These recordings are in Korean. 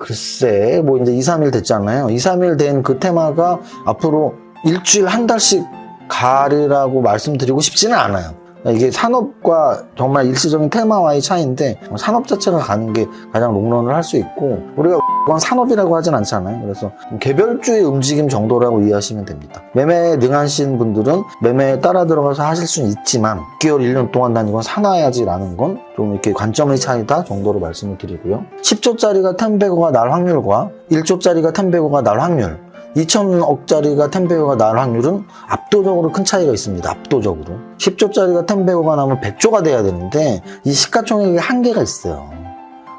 글쎄, 뭐 이제 2, 3일 됐잖아요. 2, 3일 된 그 테마가 앞으로 일주일 한 달씩 가리라고 말씀드리고 싶지는 않아요. 이게 산업과 정말 일시적인 테마와의 차이인데 산업 자체가 가는 게 가장 롱런을 할 수 있고 우리가 그건 산업이라고 하진 않잖아요. 그래서 개별주의 움직임 정도라고 이해하시면 됩니다. 매매에 능하신 분들은 매매에 따라 들어가서 하실 수는 있지만 6개월, 1년 동안 난 이건 사놔야지라는 건 좀 이렇게 관점의 차이다 정도로 말씀을 드리고요. 10조짜리가 10배거가 날 확률과 1조짜리가 10배거가 날 확률 2천억짜리가 10배거가 날 확률은 압도적으로 큰 차이가 있습니다. 압도적으로. 10조짜리가 10배거가 나면 100조가 돼야 되는데 이 시가총액에 한계가 있어요.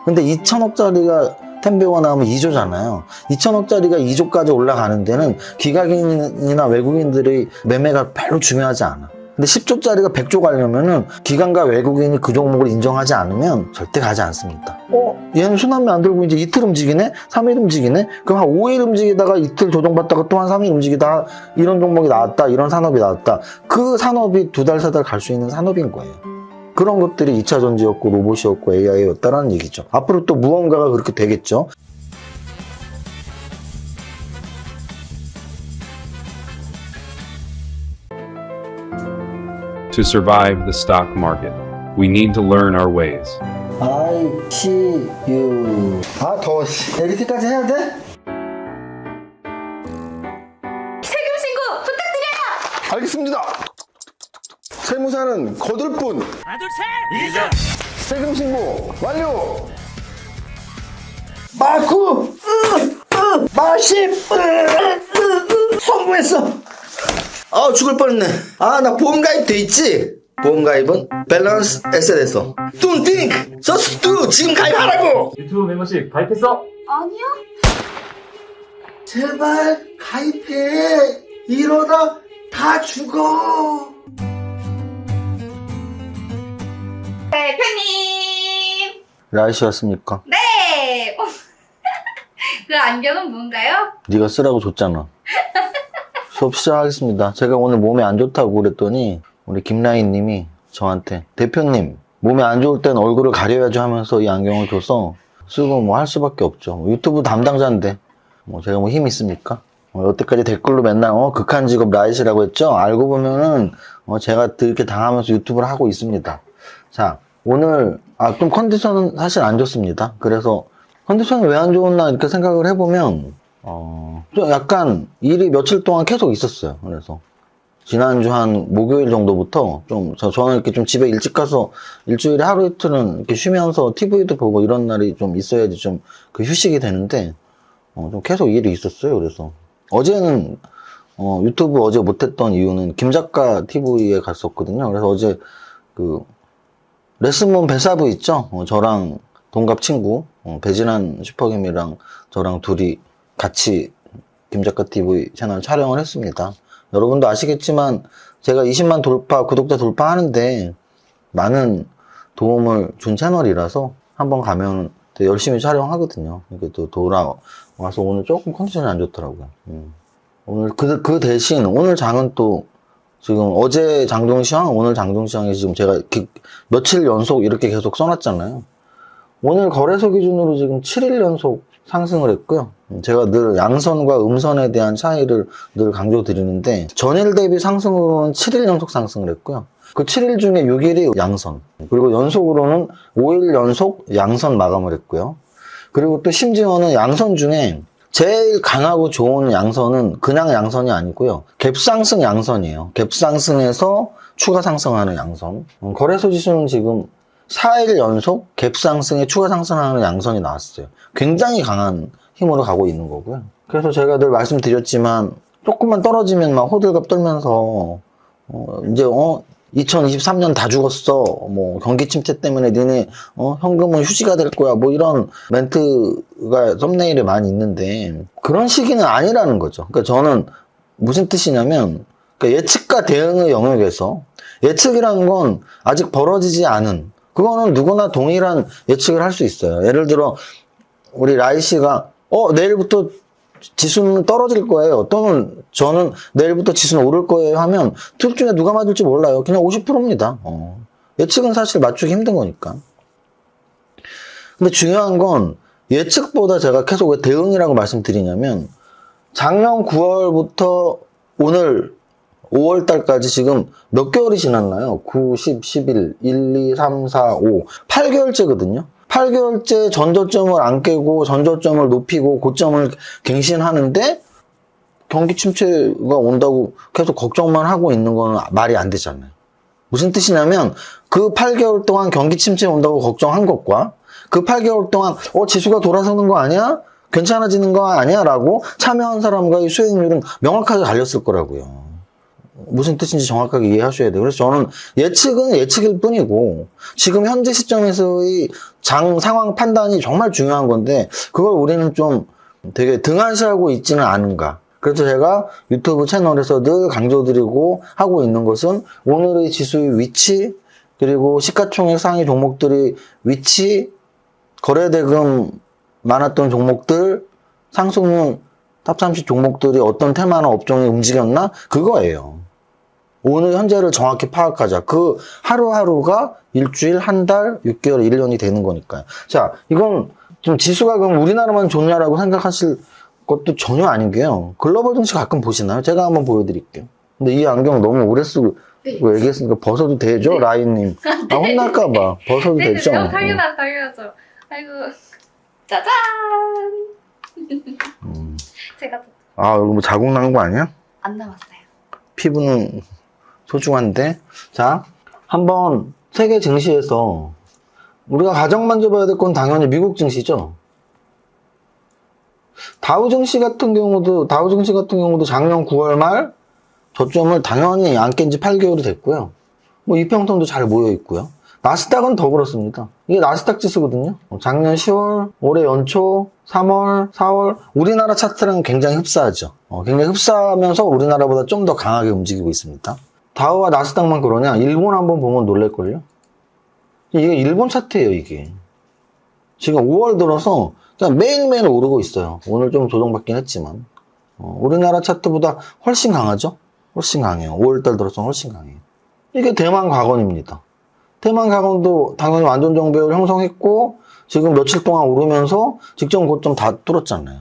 근데 2천억짜리가 10배거가 나오면 2조잖아요. 2천억짜리가 2조까지 올라가는 데는 기관이나 외국인들의 매매가 별로 중요하지 않아. 근데 10조짜리가 100조 가려면은 기관과 외국인이 그 종목을 인정하지 않으면 절대 가지 않습니다. 얘는 순환매 안 들고 이제 이틀 움직이네? 3일 움직이네? 그럼 한 5일 움직이다가 이틀 조정받다가 또 한 3일 움직이다가 이런 종목이 나왔다, 이런 산업이 나왔다. 그 산업이 2달, 3달 갈 수 있는 산업인 거예요. 그런 것들이 2차 전지였고 로봇이었고 AI였다라는 얘기죠. 앞으로 또 무언가가 그렇게 되겠죠. To survive the stock market, we need to learn our ways. I see you. 아, 더워. 에디트까지 해야 돼? 세금 신고 부탁드려요. 알겠습니다. 세무사는 거들 뿐. 하나 둘 셋. 세금 신고 완료. 마구 마십 성공했어. 아, 죽을 뻔했네. 아, 나 보험가입 돼 있지? 보험가입은 밸런스 에셋에서 Don't think, just do. 지금 가입하라고. 유튜브 멤버십 가입했어? 아니요. 제발 가입해. 이러다 다 죽어. 대표님. 라이시였습니까? 네. 그 안경은 뭔가요? 네가 쓰라고 줬잖아. 수업 시작하겠습니다. 제가 오늘 몸이 안 좋다고 그랬더니 우리 김라인 님이 저한테 대표님 몸이 안 좋을 땐 얼굴을 가려야죠 하면서 이 안경을 줘서 쓰고 뭐 할 수밖에 없죠. 유튜브 담당자인데 뭐 제가 뭐 힘 있습니까? 여태까지 댓글로 맨날 극한 직업 라이시라고 했죠. 알고 보면은 제가 이렇게 당하면서 유튜브를 하고 있습니다. 자, 오늘 좀 컨디션은 사실 안 좋습니다. 그래서 컨디션이 왜 안 좋았나 이렇게 생각을 해보면 좀 약간 일이 며칠 동안 계속 있었어요. 그래서 지난주 한 목요일 정도부터 저는 이렇게 좀 집에 일찍 가서 일주일에 하루 이틀은 이렇게 쉬면서 TV도 보고 이런 날이 좀 있어야지 좀 그 휴식이 되는데 좀 계속 일이 있었어요. 그래서 어제는 유튜브 어제 못했던 이유는 김 작가 TV에 갔었거든요. 그래서 어제 그 레슨몬 배사부 있죠? 저랑 동갑 친구 배진환 슈퍼김이랑 저랑 둘이 같이 김작가 TV 채널 촬영을 했습니다. 여러분도 아시겠지만 제가 20만 돌파, 구독자 돌파하는데 많은 도움을 준 채널이라서 한번 가면 되게 열심히 촬영하거든요. 이게 또 돌아와서 오늘 조금 컨디션이 안 좋더라고요. 오늘 그 대신 오늘 장은 또 지금 어제 장중시황, 오늘 장중시황에 지금 제가 며칠 연속 이렇게 계속 써놨잖아요. 오늘 거래소 기준으로 지금 7일 연속 상승을 했고요. 제가 늘 양선과 음선에 대한 차이를 늘 강조드리는데 전일 대비 상승으로는 7일 연속 상승을 했고요. 그 7일 중에 6일이 양선, 그리고 연속으로는 5일 연속 양선 마감을 했고요. 그리고 또 심지어는 양선 중에 제일 강하고 좋은 양선은 그냥 양선이 아니고요. 갭상승 양선이에요. 갭상승에서 추가 상승하는 양선. 거래소 지수는 지금 4일 연속 갭상승에 추가 상승하는 양선이 나왔어요. 굉장히 강한 힘으로 가고 있는 거고요. 그래서 제가 늘 말씀드렸지만 조금만 떨어지면 막 호들갑 떨면서 이제 2023년 다 죽었어. 뭐 경기 침체 때문에 니네 현금은 휴지가 될 거야. 뭐 이런 멘트가 썸네일에 많이 있는데 그런 시기는 아니라는 거죠. 그러니까 저는 무슨 뜻이냐면 그러니까 예측과 대응의 영역에서 예측이라는 건 아직 벌어지지 않은 그거는 누구나 동일한 예측을 할 수 있어요. 예를 들어 우리 라이 씨가 내일부터 지수는 떨어질 거예요. 또는 저는 내일부터 지수는 오를 거예요 하면 둘 중에 누가 맞을지 몰라요. 그냥 50%입니다. 예측은 사실 맞추기 힘든 거니까. 근데 중요한 건 예측보다 제가 계속 왜 대응이라고 말씀드리냐면 작년 9월부터 오늘 5월 달까지 지금 몇 개월이 지났나요? 9, 10, 11, 1, 2, 3, 4, 5, 8개월째거든요. 8개월째 전저점을 안 깨고 전저점을 높이고 고점을 갱신하는데 경기 침체가 온다고 계속 걱정만 하고 있는 건 말이 안 되잖아요. 무슨 뜻이냐면 그 8개월 동안 경기 침체 온다고 걱정한 것과 그 8개월 동안 지수가 돌아서는 거 아니야? 괜찮아지는 거 아니야? 라고 참여한 사람과의 수익률은 명확하게 갈렸을 거라고요. 무슨 뜻인지 정확하게 이해하셔야 돼요. 그래서 저는 예측은 예측일 뿐이고 지금 현재 시점에서의 장 상황 판단이 정말 중요한 건데 그걸 우리는 좀 되게 등한시하고 있지는 않은가. 그래서 제가 유튜브 채널에서 늘 강조드리고 하고 있는 것은 오늘의 지수의 위치, 그리고 시가총액 상위 종목들의 위치, 거래대금 많았던 종목들, 상승률 탑30 종목들이 어떤 테마나 업종이 움직였나? 그거예요. 오늘 현재를 정확히 파악하자. 그 하루하루가 일주일, 한 달, 6개월, 1년이 되는 거니까요. 자, 이건 좀 지수가 그럼 우리나라만 좋냐라고 생각하실 것도 전혀 아닌 게요. 글로벌 증시 가끔 보시나요? 제가 한번 보여드릴게요. 근데 이 안경 너무 오래 쓰고 얘기했으니까 벗어도 되죠? 라인님. 아, 혼날까봐. 벗어도 네, 되죠? 당연하죠. 아이고, 짜잔! 제가 아, 이거 뭐 자국 난 거 아니야? 안 남았어요. 피부는 소중한데. 자, 한번 세계 증시에서 우리가 가장 먼저 봐야 될 건 당연히 미국 증시죠. 다우 증시 같은 경우도 작년 9월 말 저점을 당연히 안 깬 지 8개월이 됐고요. 뭐 이평선도 잘 모여 있고요. 나스닥은 더 그렇습니다. 이게 나스닥 지수거든요. 작년 10월, 올해 연초, 3월, 4월 우리나라 차트랑 굉장히 흡사하죠. 굉장히 흡사하면서 우리나라보다 좀 더 강하게 움직이고 있습니다. 다우와 나스닥만 그러냐? 일본 한번 보면 놀랄걸요? 이게 일본 차트예요, 이게. 지금 5월 들어서 그냥 매일매일 오르고 있어요. 오늘 좀 조정받긴 했지만. 우리나라 차트보다 훨씬 강하죠? 훨씬 강해요. 5월달 들어서 훨씬 강해요. 이게 대만 과건입니다. 대만 과건도 당연히 완전 정배율 형성했고 지금 며칠 동안 오르면서 직전 고점 다 뚫었잖아요.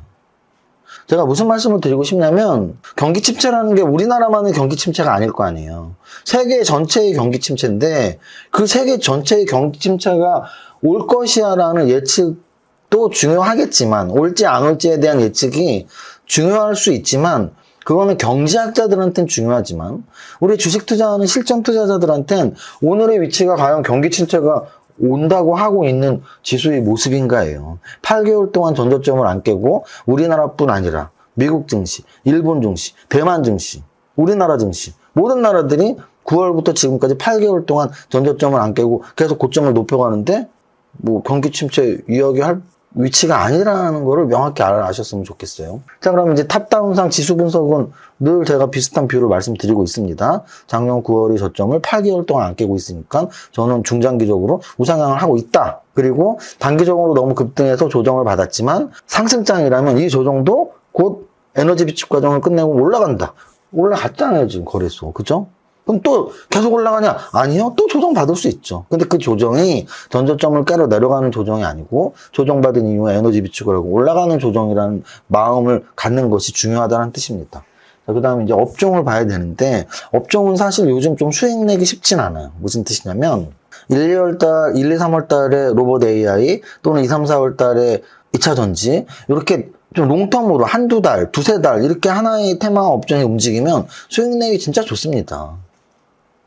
제가 무슨 말씀을 드리고 싶냐면 경기 침체라는 게 우리나라만의 경기 침체가 아닐 거 아니에요. 세계 전체의 경기 침체인데 그 세계 전체의 경기 침체가 올 것이야라는 예측도 중요하겠지만 올지 안 올지에 대한 예측이 중요할 수 있지만 그거는 경제학자들한테는 중요하지만 우리 주식 투자하는 실전 투자자들한테는 오늘의 위치가 과연 경기 침체가 온다고 하고 있는 지수의 모습인가예요. 8개월 동안 전저점을 안 깨고 우리나라뿐 아니라 미국 증시, 일본 증시, 대만 증시, 우리나라 증시 모든 나라들이 9월부터 지금까지 8개월 동안 전저점을 안 깨고 계속 고점을 높여가는데 뭐 경기 침체 이야기할 위치가 아니라는 거를 명확히 아셨으면 좋겠어요. 자, 그럼 이제 탑다운상 지수 분석은 늘 제가 비슷한 뷰를 말씀드리고 있습니다. 작년 9월의 저점을 8개월 동안 안 깨고 있으니까 저는 중장기적으로 우상향을 하고 있다. 그리고 단기적으로 너무 급등해서 조정을 받았지만 상승장이라면 이 조정도 곧 에너지 비축 과정을 끝내고 올라간다. 올라갔잖아요, 지금 거래소. 그죠? 그럼 또 계속 올라가냐? 아니요. 또 조정받을 수 있죠. 근데 그 조정이 전저점을 깨러 내려가는 조정이 아니고 조정받은 이후에 에너지 비축을 하고 올라가는 조정이라는 마음을 갖는 것이 중요하다는 뜻입니다. 그 다음에 이제 업종을 봐야 되는데 업종은 사실 요즘 좀 수익 내기 쉽진 않아요. 무슨 뜻이냐면 1, 2월 1, 2, 3월 달에 로봇 AI 또는 2, 3, 4월 달에 2차 전지 이렇게 좀 롱텀으로 한두 달, 두세 달 이렇게 하나의 테마 업종이 움직이면 수익 내기 진짜 좋습니다.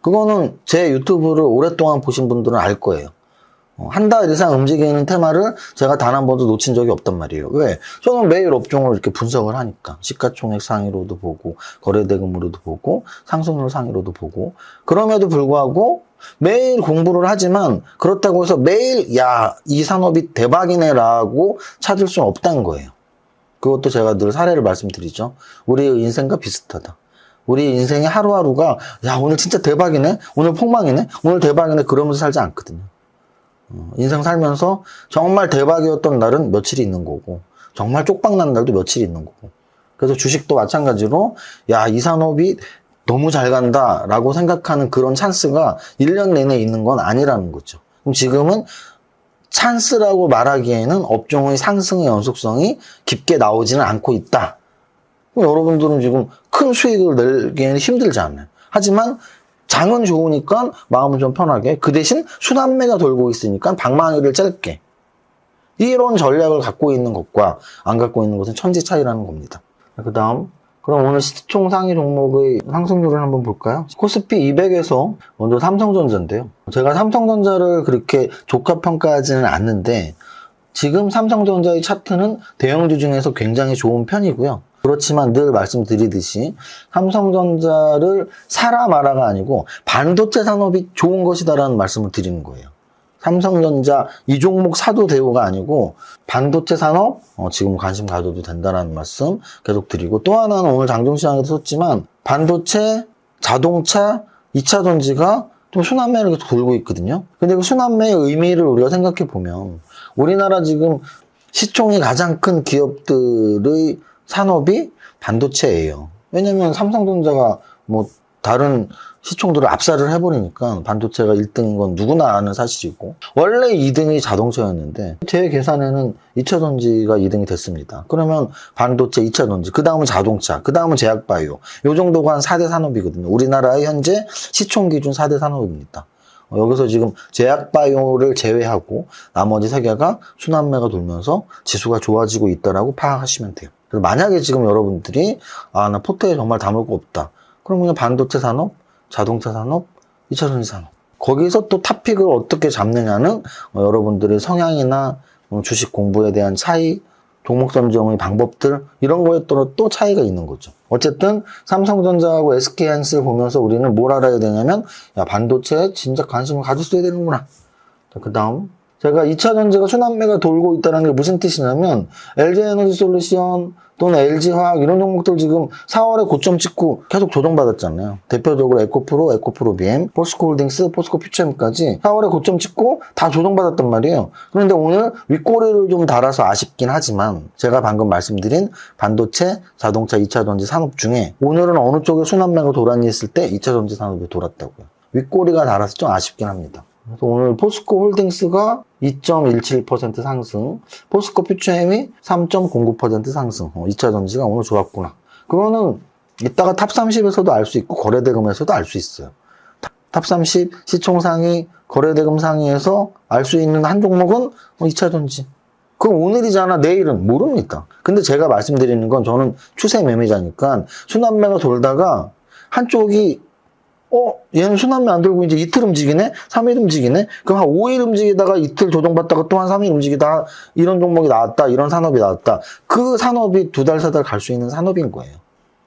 그거는 제 유튜브를 오랫동안 보신 분들은 알 거예요. 한 달 이상 움직이는 테마를 제가 단 한 번도 놓친 적이 없단 말이에요. 왜? 저는 매일 업종을 이렇게 분석을 하니까. 시가총액 상위로도 보고, 거래대금으로도 보고, 상승률 상위로도 보고. 그럼에도 불구하고 매일 공부를 하지만 그렇다고 해서 매일 야, 이 산업이 대박이네 라고 찾을 수는 없다는 거예요. 그것도 제가 늘 사례를 말씀드리죠. 우리의 인생과 비슷하다. 우리 인생의 하루하루가 야 오늘 진짜 대박이네, 오늘 폭망이네, 오늘 대박이네 그러면서 살지 않거든요. 인생 살면서 정말 대박이었던 날은 며칠이 있는 거고 정말 쪽박난 날도 며칠이 있는 거고 그래서 주식도 마찬가지로 야 이 산업이 너무 잘 간다 라고 생각하는 그런 찬스가 1년 내내 있는 건 아니라는 거죠. 그럼 지금은 찬스라고 말하기에는 업종의 상승의 연속성이 깊게 나오지는 않고 있다. 여러분들은 지금 큰 수익을 내기에는 힘들지 않아요. 하지만 장은 좋으니까 마음은 좀 편하게, 그 대신 순환매가 돌고 있으니까 방망이를 짧게. 이런 전략을 갖고 있는 것과 안 갖고 있는 것은 천지 차이라는 겁니다. 그 다음, 그럼 오늘 시총 상위 종목의 상승률을 한번 볼까요? 코스피 200에서 먼저 삼성전자인데요. 제가 삼성전자를 그렇게 종가평가하지는 않는데 지금 삼성전자의 차트는 대형주 중에서 굉장히 좋은 편이고요. 그렇지만 늘 말씀드리듯이 삼성전자를 사라 마라가 아니고 반도체 산업이 좋은 것이다라는 말씀을 드리는 거예요. 삼성전자 이 종목 사도 되고가 아니고 반도체 산업 지금 관심 가져도 된다는 말씀 계속 드리고, 또 하나는 오늘 장중시장에도 썼지만 반도체, 자동차, 2차 전지가 좀 순환매를 계속 돌고 있거든요. 근데 그 순환매의 의미를 우리가 생각해 보면 우리나라 지금 시총이 가장 큰 기업들의 산업이 반도체예요. 왜냐면 삼성전자가 뭐 다른 시총들을 압살을 해버리니까 반도체가 1등인 건 누구나 아는 사실이고, 원래 2등이 자동차였는데 제 계산에는 2차전지가 2등이 됐습니다. 그러면 반도체, 2차전지, 그 다음은 자동차, 그 다음은 제약바이오, 요 정도가 한 4대 산업이거든요. 우리나라의 현재 시총 기준 4대 산업입니다. 여기서 지금 제약바이오를 제외하고 나머지 3개가 순환매가 돌면서 지수가 좋아지고 있다라고 파악하시면 돼요. 그래서 만약에 지금 여러분들이 나 포트에 정말 담을 거 없다, 그럼 그냥 반도체 산업, 자동차 산업, 2차전지 산업, 거기서 또 탑픽을 어떻게 잡느냐는 여러분들의 성향이나 주식 공부에 대한 차이, 종목 선정의 방법들, 이런 거에 따라 또 차이가 있는 거죠. 어쨌든 삼성전자하고 SK하이닉스를 보면서 우리는 뭘 알아야 되냐면, 야, 반도체에 진짜 관심을 가졌어야 되는구나. 그 다음, 제가 2차전지가 순환매가 돌고 있다는 게 무슨 뜻이냐면, LG에너지솔루션 또는 LG화학 이런 종목들 지금 4월에 고점 찍고 계속 조정받았잖아요. 대표적으로 에코프로, 에코프로비엠, 포스코홀딩스, 포스코퓨처엠까지 4월에 고점 찍고 다 조정받았단 말이에요. 그런데 오늘 윗꼬리를 좀 달아서 아쉽긴 하지만 제가 방금 말씀드린 반도체, 자동차, 2차전지 산업 중에 오늘은 어느 쪽에 순환매가 돌았니 했을 때 2차전지 산업이 돌았다고요. 윗꼬리가 달아서 좀 아쉽긴 합니다. 그래서 오늘 포스코홀딩스가 2.17% 상승, 포스코퓨처엠이 3.09% 상승. 2차 전지가 오늘 좋았구나. 그거는 이따가 탑30에서도 알 수 있고 거래대금에서도 알 수 있어요. 탑30 시총상위, 거래대금 상위에서 알 수 있는 한 종목은 2차 전지. 그럼 오늘이잖아, 내일은 모릅니다. 근데 제가 말씀드리는 건 저는 추세 매매자니까 순환매가 돌다가 한쪽이 얘는 순환매 안 돌고 이제 이틀 움직이네? 3일 움직이네? 그럼 한 5일 움직이다가 이틀 조정받다가 또 한 3일 움직이다, 이런 종목이 나왔다, 이런 산업이 나왔다. 그 산업이 2달, 3달 갈 수 있는 산업인 거예요.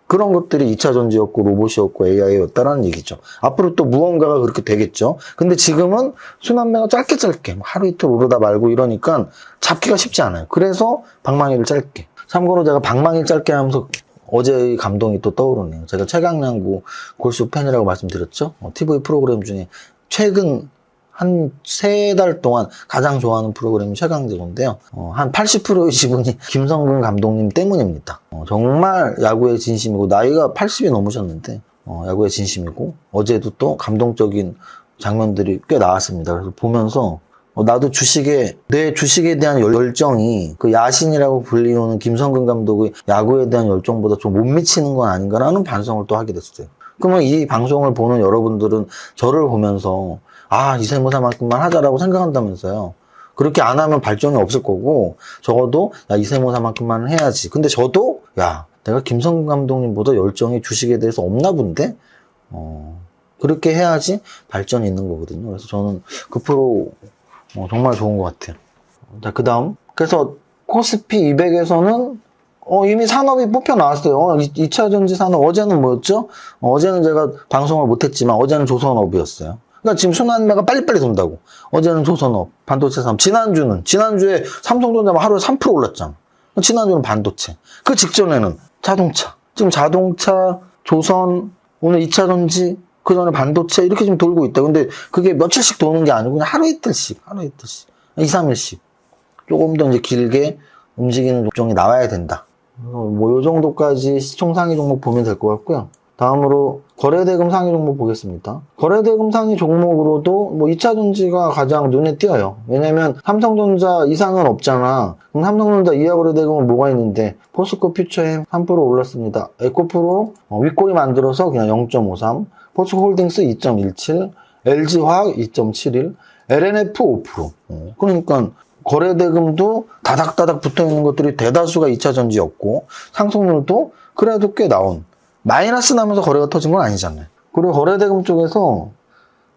그런 것들이 2차 전지였고 로봇이었고 AI였다라는 얘기죠. 앞으로 또 무언가가 그렇게 되겠죠. 근데 지금은 순환매가 짧게 하루 이틀 오르다 말고 이러니까 잡기가 쉽지 않아요. 그래서 방망이를 짧게. 참고로 제가 방망이 짧게 하면서 어제의 감동이 또 떠오르네요. 제가 최강야구 골수 팬이라고 말씀드렸죠. TV 프로그램 중에 최근 한 3달 동안 가장 좋아하는 프로그램이 최강야구인데요. 한 80%의 지분이 김성근 감독님 때문입니다. 정말 야구의 진심이고, 나이가 80이 넘으셨는데 야구의 진심이고, 어제도 또 감동적인 장면들이 꽤 나왔습니다. 그래서 보면서 나도 내 주식에 대한 열정이 그 야신이라고 불리우는 김성근 감독의 야구에 대한 열정보다 좀 못 미치는 건 아닌가라는 반성을 또 하게 됐어요. 그러면 이 방송을 보는 여러분들은 저를 보면서 이세모사만큼만 하자라고 생각한다면서요. 그렇게 안 하면 발전이 없을 거고, 적어도 이세모사만큼만 해야지. 근데 저도 내가 김성근 감독님보다 열정이 주식에 대해서 없나 본데 그렇게 해야지 발전이 있는 거거든요. 그래서 저는 그 프로 정말 좋은 것 같아요. 자, 그 다음. 그래서 코스피 200에서는 이미 산업이 뽑혀 나왔어요. 2차 전지 산업. 어제는 뭐였죠? 어제는 제가 방송을 못했지만 어제는 조선업이었어요. 그러니까 지금 순환매가 빨리빨리 돈다고. 어제는 조선업, 반도체 산업. 지난주에 삼성전자가 하루에 3% 올랐잖아. 지난주는 반도체. 그 직전에는 자동차. 지금 자동차, 조선, 오늘 2차 전지, 그 전에 반도체 이렇게 좀 돌고 있다. 근데 그게 며칠씩 도는 게 아니고 그냥 하루 이틀씩, 2, 3일씩. 조금 더 이제 길게 움직이는 종목이 나와야 된다. 요 정도까지 시총 상위 종목 보면 될 것 같고요. 다음으로 거래대금 상위 종목 보겠습니다. 거래대금 상위 종목으로도 뭐 2차전지가 가장 눈에 띄어요. 왜냐면 삼성전자 이상은 없잖아. 그럼 삼성전자 이하 거래대금은 뭐가 있는데 포스코 퓨처엠 3% 올랐습니다. 에코프로 윗꼬리 만들어서 그냥 0.53, 포스코홀딩스 2.17, LG화학 2.71, LNF 5%. 그러니까 거래대금도 다닥다닥 붙어있는 것들이 대다수가 2차전지였고 상승률도 그래도 꽤 나온, 마이너스 나면서 거래가 터진 건 아니잖아요. 그리고 거래대금 쪽에서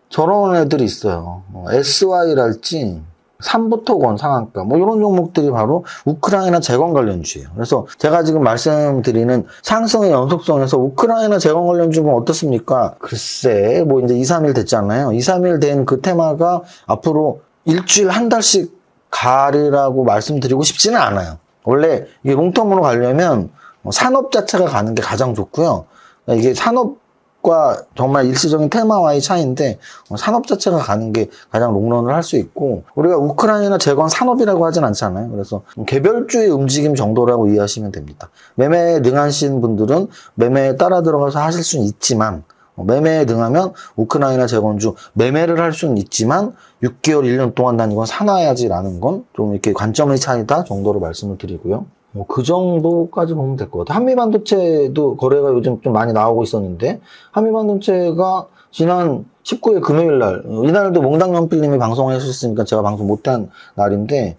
저런 애들이 있어요. SY랄지 삼부토건 상한가 뭐 이런 종목들이 바로 우크라이나 재건 관련주예요. 그래서 제가 지금 말씀드리는 상승의 연속성에서 우크라이나 재건 관련주는 어떻습니까? 글쎄 뭐 이제 2, 3일 됐잖아요. 2, 3일 된 그 테마가 앞으로 일주일 한 달씩 가리라고 말씀드리고 싶지는 않아요. 원래 이게 롱텀으로 가려면 산업 자체가 가는 게 가장 좋고요. 이게 산업과 정말 일시적인 테마와의 차이인데 산업 자체가 가는 게 가장 롱런을 할 수 있고, 우리가 우크라이나 재건 산업이라고 하진 않잖아요. 그래서 개별주의 움직임 정도라고 이해하시면 됩니다. 매매에 능하신 분들은 매매에 따라 들어가서 하실 수는 있지만, 매매에 능하면 우크라이나 재건주 매매를 할 수는 있지만 6개월, 1년 동안 난 이건 사놔야지라는 건 좀 이렇게 관점의 차이다 정도로 말씀을 드리고요. 그 정도까지 보면 될 것 같아요. 한미반도체도 거래가 요즘 좀 많이 나오고 있었는데, 한미반도체가 지난 19일 금요일 날, 이날도 몽당연필님이 방송을 했었으니까 제가 방송 못한 날인데,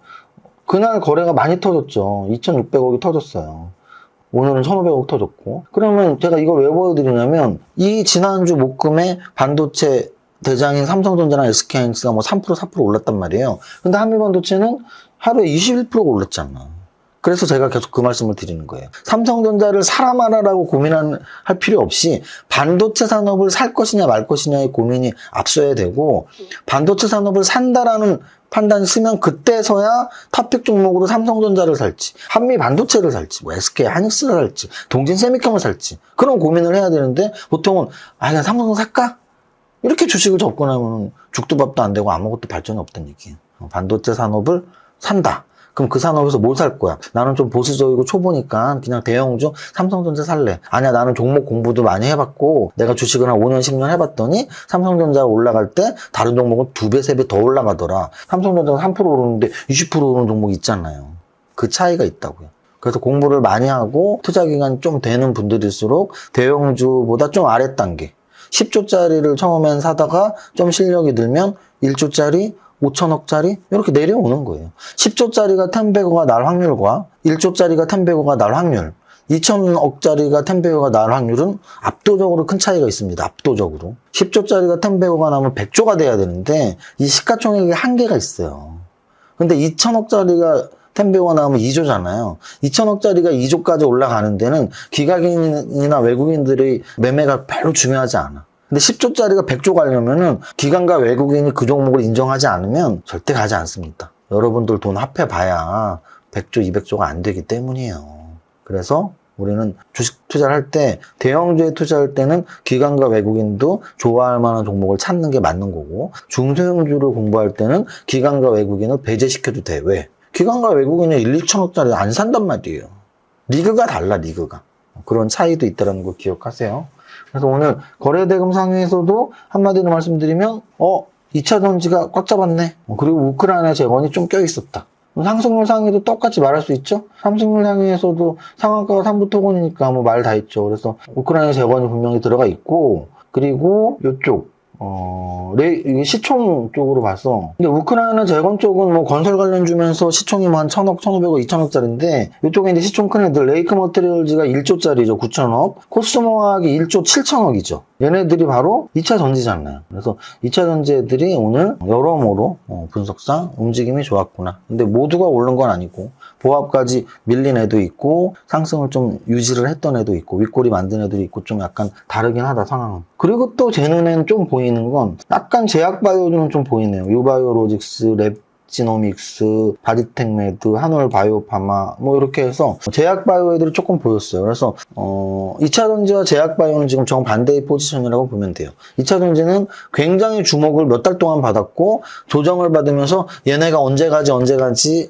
그날 거래가 많이 터졌죠. 2,600억이 터졌어요. 오늘은 1,500억 터졌고. 그러면 제가 이걸 왜 보여드리냐면, 이 지난주 목금에 반도체 대장인 삼성전자랑 SK하이닉스가 뭐 3%, 4% 올랐단 말이에요. 근데 한미반도체는 하루에 21%가 올랐잖아. 그래서 제가 계속 그 말씀을 드리는 거예요. 삼성전자를 사라 마라라고 고민할 필요 없이 반도체 산업을 살 것이냐 말 것이냐의 고민이 앞서야 되고, 반도체 산업을 산다라는 판단이 쓰면 그때서야 탑픽 종목으로 삼성전자를 살지, 한미 반도체를 살지, 뭐 SK 하이닉스를 살지, 동진 세미컴을 살지, 그런 고민을 해야 되는데, 보통은 그냥 삼성전자 살까? 이렇게 주식을 접근하면 죽도 밥도 안 되고 아무것도 발전이 없다는 얘기예요. 반도체 산업을 산다. 그럼 그 산업에서 뭘 살 거야? 나는 좀 보수적이고 초보니까 그냥 대형주 삼성전자 살래. 아니야, 나는 종목 공부도 많이 해봤고 내가 주식을 한 5년, 10년 해봤더니 삼성전자가 올라갈 때 다른 종목은 2배, 3배 더 올라가더라. 삼성전자가 3% 오르는데 20% 오르는 종목이 있잖아요. 그 차이가 있다고요. 그래서 공부를 많이 하고 투자 기간이 좀 되는 분들일수록 대형주보다 좀 아래 단계, 10조짜리를 처음엔 사다가 좀 실력이 들면 1조짜리, 5천억짜리 이렇게 내려오는 거예요. 10조짜리가 10배거가 날 확률과 1조짜리가 10배거가 날 확률, 2천억짜리가 10배거가 날 확률은 압도적으로 큰 차이가 있습니다. 압도적으로. 10조짜리가 10배거가 나면 100조가 돼야 되는데 이 시가총액에 한계가 있어요. 근데 2천억짜리가 10배거가 나오면 2조잖아요. 2천억짜리가 2조까지 올라가는 데는 기관이나 외국인들의 매매가 별로 중요하지 않아. 근데 10조짜리가 100조 가려면은 기관과 외국인이 그 종목을 인정하지 않으면 절대 가지 않습니다. 여러분들 돈 합해봐야 100조, 200조가 안 되기 때문이에요. 그래서 우리는 주식 투자를 할 때, 대형주에 투자할 때는 기관과 외국인도 좋아할 만한 종목을 찾는 게 맞는 거고, 중소형주를 공부할 때는 기관과 외국인을 배제시켜도 돼. 왜? 기관과 외국인은 1, 2천억짜리 안 산단 말이에요. 리그가 달라, 리그가. 그런 차이도 있다는 거 기억하세요. 그래서 오늘 거래대금 상위에서도 한마디로 말씀드리면 2차전지가 꽉 잡았네. 그리고 우크라이나 재건이 좀 껴있었다. 상승률 상위도 똑같이 말할 수 있죠. 상승률 상위에서도 상한가가 3부토건이니까 뭐 말 다 있죠. 그래서 우크라이나 재건이 분명히 들어가 있고, 그리고 이쪽 이게 시총 쪽으로 봤어. 근데 우크라이나 재건 쪽은 뭐 건설 관련주면서 시총이 뭐 한 1,000억, 1,500억, 2,000억짜리인데, 이쪽에 이제 시총 큰 애들, 레이크 머티리얼즈가 1조짜리죠. 9,000억. 코스모화학이 1조 7,000억이죠. 얘네들이 바로 2차 전지잖아요. 그래서 2차 전지 애들이 오늘 여러모로 분석상 움직임이 좋았구나. 근데 모두가 오른 건 아니고, 보합까지 밀린 애도 있고, 상승을 좀 유지를 했던 애도 있고, 윗꼬리 만든 애도 있고, 좀 약간 다르긴 하다, 상황은. 그리고 또 제 눈에는 좀 보이는 건, 약간 제약바이오는 좀 보이네요. 유바이오로직스, 랩지노믹스, 바디텍메드, 한올바이오파마, 뭐 이렇게 해서 제약바이오 애들이 조금 보였어요. 그래서 2차전지와 제약바이오는 지금 정반대의 포지션이라고 보면 돼요. 2차전지는 굉장히 주목을 몇 달 동안 받았고, 조정을 받으면서 얘네가 언제 가지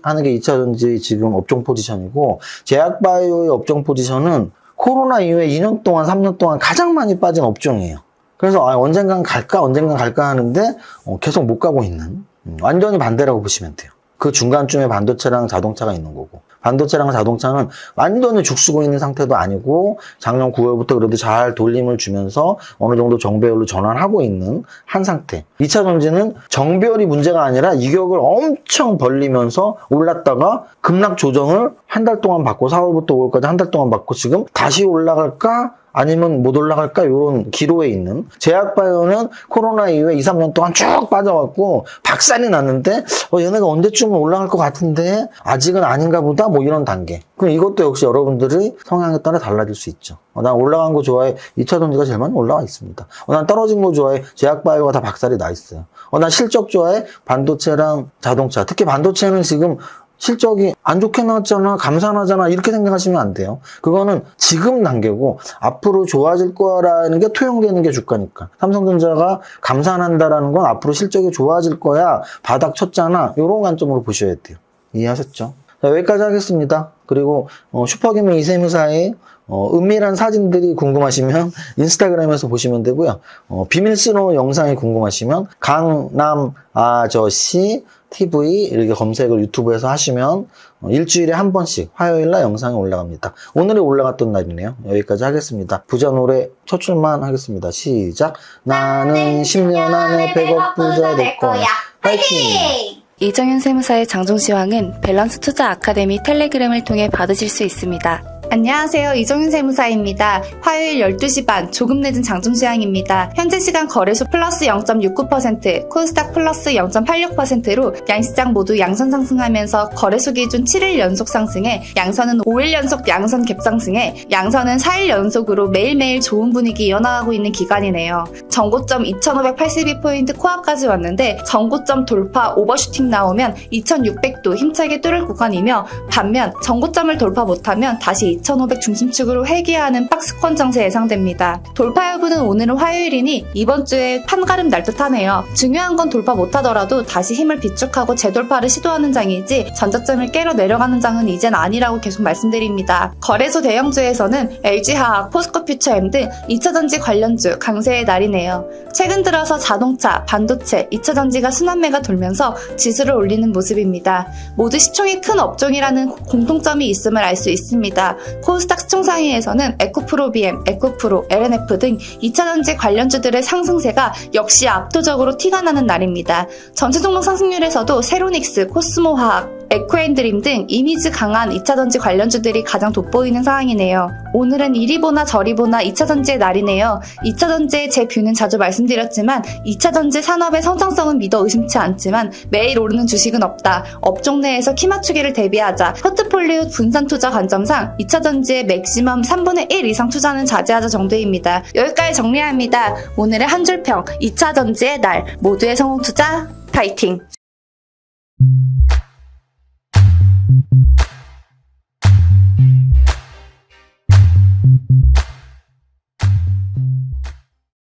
하는 게 2차전지 지금 업종 포지션이고, 제약바이오의 업종 포지션은 코로나 이후에 2년 동안, 3년 동안 가장 많이 빠진 업종이에요. 그래서 언젠간 갈까 하는데 계속 못 가고 있는 완전히 반대라고 보시면 돼요. 그 중간쯤에 반도체랑 자동차가 있는 거고, 반도체랑 자동차는 완전히 죽쓰고 있는 상태도 아니고 작년 9월부터 그래도 잘 돌림을 주면서 어느 정도 정배열로 전환하고 있는 한 상태. 2차 전지는 정배열이 문제가 아니라 이격을 엄청 벌리면서 올랐다가 급락 조정을 한 달 동안 받고, 4월부터 5월까지 한 달 동안 받고 지금 다시 올라갈까? 아니면 못 올라갈까? 이런 기로에 있는. 제약바이오는 코로나 이후에 2, 3년 동안 쭉 빠져갖고 박살이 났는데 얘네가 언제쯤은 올라갈 것 같은데 아직은 아닌가 보다, 뭐 이런 단계. 그럼 이것도 역시 여러분들의 성향에 따라 달라질 수 있죠. 난 올라간 거 좋아해. 2차 전지가 제일 많이 올라와 있습니다. 난 떨어진 거 좋아해. 제약바이오가 다 박살이 나 있어요. 난 실적 좋아해. 반도체랑 자동차. 특히 반도체는 지금 실적이 안 좋게 나왔잖아, 감산하잖아, 이렇게 생각하시면 안 돼요. 그거는 지금 단계고 앞으로 좋아질 거라는 게 투영되는 게 주가니까. 삼성전자가 감산한다라는 건 앞으로 실적이 좋아질 거야, 바닥 쳤잖아, 이런 관점으로 보셔야 돼요. 이해하셨죠? 자, 여기까지 하겠습니다. 그리고 슈퍼김의 이세무사의 은밀한 사진들이 궁금하시면 인스타그램에서 보시면 되고요. 비밀스러운 영상이 궁금하시면 강남 아저씨 TV 이렇게 검색을 유튜브에서 하시면 일주일에 한 번씩 화요일날 영상이 올라갑니다. 오늘이 올라갔던 날이네요. 여기까지 하겠습니다. 부자 노래 첫 출만 하겠습니다. 시작. 나는 10년 안에 100억 부자 될 거야. 파이팅! 이정현 세무사의 장종시황은 밸런스 투자 아카데미 텔레그램을 통해 받으실 수 있습니다. 안녕하세요. 이정윤 세무사입니다. 화요일 12시 반 조금 늦은 장중시황입니다. 현재 시간 거래소 플러스 0.69%, 코스닥 플러스 0.86%로 양시장 모두 양선 상승하면서 거래소 기준 7일 연속 상승에 양선은 5일 연속 양선 갭상승에 양선은 4일 연속으로 매일매일 좋은 분위기 이어나가고 있는 기간이네요. 전고점 2582포인트 코앞까지 왔는데 전고점 돌파 오버슈팅 나오면 2600도 힘차게 뚫을 구간이며 반면 전고점을 돌파 못하면 다시 2500 중심축으로 회귀하는 박스권 장세 예상됩니다. 돌파 여부는 오늘은 화요일이니 이번 주에 판가름 날 듯하네요. 중요한 건 돌파 못하더라도 다시 힘을 비축하고 재돌파를 시도하는 장이지 전저점을 깨러 내려가는 장은 이젠 아니라고 계속 말씀드립니다. 거래소 대형주에서는 LG화학, 포스코퓨처엠 등 2차전지 관련주 강세의 날이네요. 최근 들어서 자동차, 반도체, 2차전지가 순환매가 돌면서 지수를 올리는 모습입니다. 모두 시총이 큰 업종이라는 공통점이 있음을 알 수 있습니다. 코스닥 시총 상위에서는 에코프로비엠, 에코프로, LNF 등 2차전지 관련주들의 상승세가 역시 압도적으로 티가 나는 날입니다. 전체 종목 상승률에서도 세로닉스, 코스모화학, 에코앤드림 등 이미지 강한 2차전지 관련주들이 가장 돋보이는 상황이네요. 오늘은 이리 보나 저리 보나 2차전지의 날이네요. 2차전지의 제 뷰는 자주 말씀드렸지만 2차전지 산업의 성장성은 믿어 의심치 않지만 매일 오르는 주식은 없다. 업종 내에서 키 맞추기를 대비하자. 포트폴리오 분산 투자 관점상 2차전지의 맥시멈 3분의 1 이상 투자는 자제하자 정도입니다. 여기까지 정리합니다. 오늘의 한 줄평 2차전지의 날 모두의 성공 투자 파이팅!